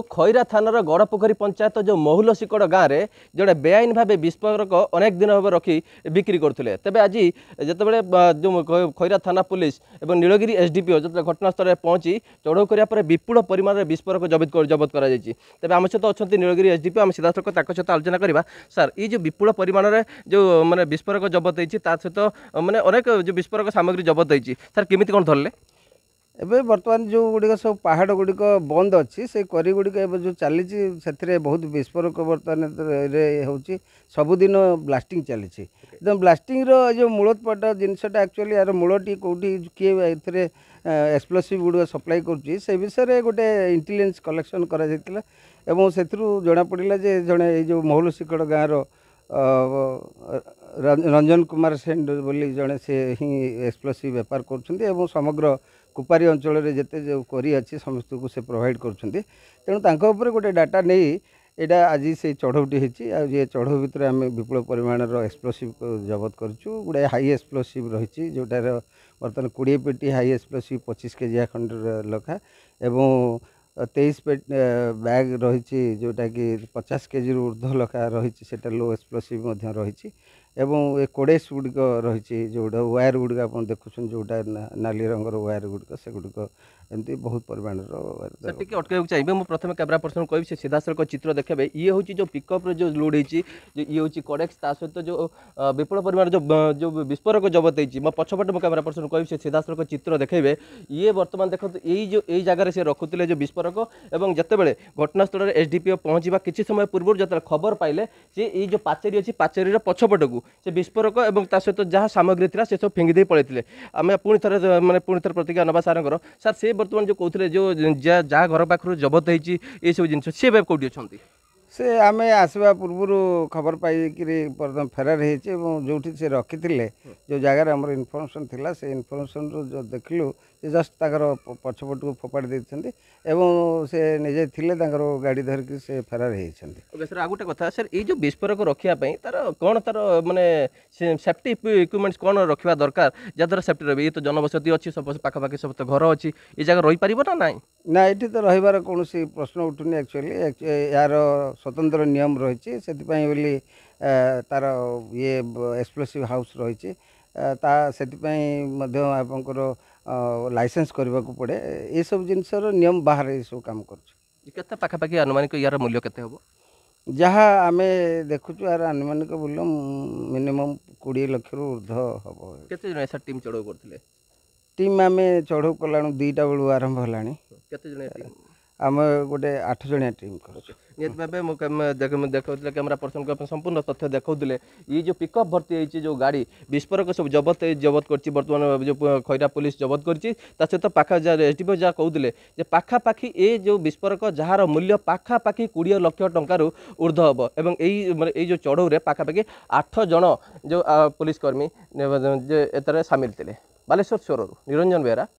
खैरा थानार गड़पोखरी पंचायत जो महुल सिकड़ गाँव में जोड़े बेआईन भाव विस्फोरक अनेक दिन भाव रखी बिक्री करते तेज आज जिते जो खैरा थाना पुलिस और नीलगिरी एसडीपीओ जो घटनास्थल में पहुंची चढ़ऊ कराया विपुल परिमाण में विस्फोरक जबत कर तेज आम सहित अच्छा नीलगिरी एसडीपीओ आम सीधा सहित आलोचना करवा सार ये विपुल परिमाण में जो मैंने विस्फोरक जबत होती सहित मैंने अनेक जो विस्फोरक सामग्री जबत होती सार केमी कौन धरले एबे बर्तमान जो गुड़िक सब पहाड़ गुड़िक बंद अच्छी से करी गुड़िक जो चली से बहुत विस्फोरक बर्तमान होची सबुदिन ब्लास्टिंग चली एकदम ब्लास्टिंग रो जो मूलोत्पाट जिनसटा एक्चुअली यार मूलटी कौटी किए एक्सप्लोसिव गुड़िक सप्लाई करुच्ची से विषय में गोटे इंटेलिजेंस कलेक्शन करा से जना पड़ा जे जड़े जो महुल सिकड़ गाँव रंजन कुमार सेन बोली जड़े से ही एक्सप्लोसिव बेपार कर समग्र कुपारी अंचल जिते जो करी अच्छी समस्त को से प्रोवाइड करूँ गोटे डाटा नहीं यहाँ आज से चढ़ौटी होती चढ़ऊ भितर आम विपुल परिमाण एक्सप्लोसिव जबत करूँ गोटे हाई एक्सप्लोसिव रही जोटार बर्तमान 20 पेटी हाई एक्सप्लोसिव 25 केजिया खंड लखा एवं 23 पेट बैग रही जोटा कि 50 केजी ऊर्ध्व लखा रही लो एक्सप्लोसिव रही एवं 20 गुड़िक रही जोटा वायर गुड़िक आप देखुन जोटा नाली रंगर वायर गुड़िक से गुड़िक एमती बहुत परिमाण टे अटक चाहिए मुझे प्रथम कैमेरा पर्सन कह सीधा सड़क चित्र देखा ये हूँ जो पिकअप जो लोड होती ये हूँ कडेक्स सहित जो विपुल परिमाण जो विस्फोरक जबत होती मो पछपटे मो कैमेरा पर्सन कह सीधा सड़क चित्र देखेबे ये बर्तमान देखो यही जगार से रखुले जो विस्फोरक और जितेबाला घटनास्थल में एसडीपीओ पहुँचा किसी समय पूर्व जो खबर पाइले जे ये जो पाचेरी अच्छी पाचेरी पछपट को से विस्फोरक और सहित जहाँ सामग्री था से सब फिंगी दे पड़े आम पुणी थे मैंने पुणी थे प्रतिक्रिया नवा सार सार से बर्तमान जो कहते जो जहाँ घर पाखर जबत होती ये सब जिन सी कौटी अच्छा से आम आसवा पूर्व खबर पाई बर्तमान फेरार हो से रखी जो जगार आम इनफर्मेशन थिला से इनफर्मेशन जो देखलु से जस्ट पछपट को फोपाड़ी देते से निजे थिले गाड़ी धरिकी से फेरार होती सर आ गोटे कथा सर ये जो विस्फोरक रखापी तार कौन तार माने सेफ्टी इक्विपमेंट्स कौन रखा दरकार जहाँद्वारा सेफ्टी रही ये तो जनबसती अच्छी सब पाखापाखि सब तो घर अच्छी ये जगह रही पार ना ना ना ये तो रही कौन प्रश्न उठुनि एक्चुअली यार स्वतंत्र नियम रही से तार ये एक्सप्लोसिव हाउस रही आपंकर लाइसेंस करने को पड़े ये सब जिनसर नियम बाहर ये सब काम कर पाखापाखि आनुमानिक यार मूल्य केते हम जहाँ आम देखु यार आनुमानिक मूल्य मिनिमम 20 लाख ऊर्ध्व हम केते सर टीम चढ़ऊ करथिले टीम आम चढ़ऊ कला 2टा बेलू आरंभ होलानी आम गोटे 8 जणिया टीम निहत देखते कैमेरा पर्सन को संपूर्ण तथ्य देखते ये जो पिकअप भर्ती होती जो गाड़ी विस्फोरक सब जबत कर बर्तमान जो खैरा पुलिस जबत कर सहित पाखा एसडीपीओ जहाँ कहते पाखापाखि ये जो विस्फोरक जार मूल्य पाखापाखि 20 लाख टंकार ऊर्ध्व हम एवं यही जो चढ़ऊ पाखापाखि 8 जन जो पुलिसकर्मी सामिल थे बालेश्वर स्वर निरंजन बेहरा।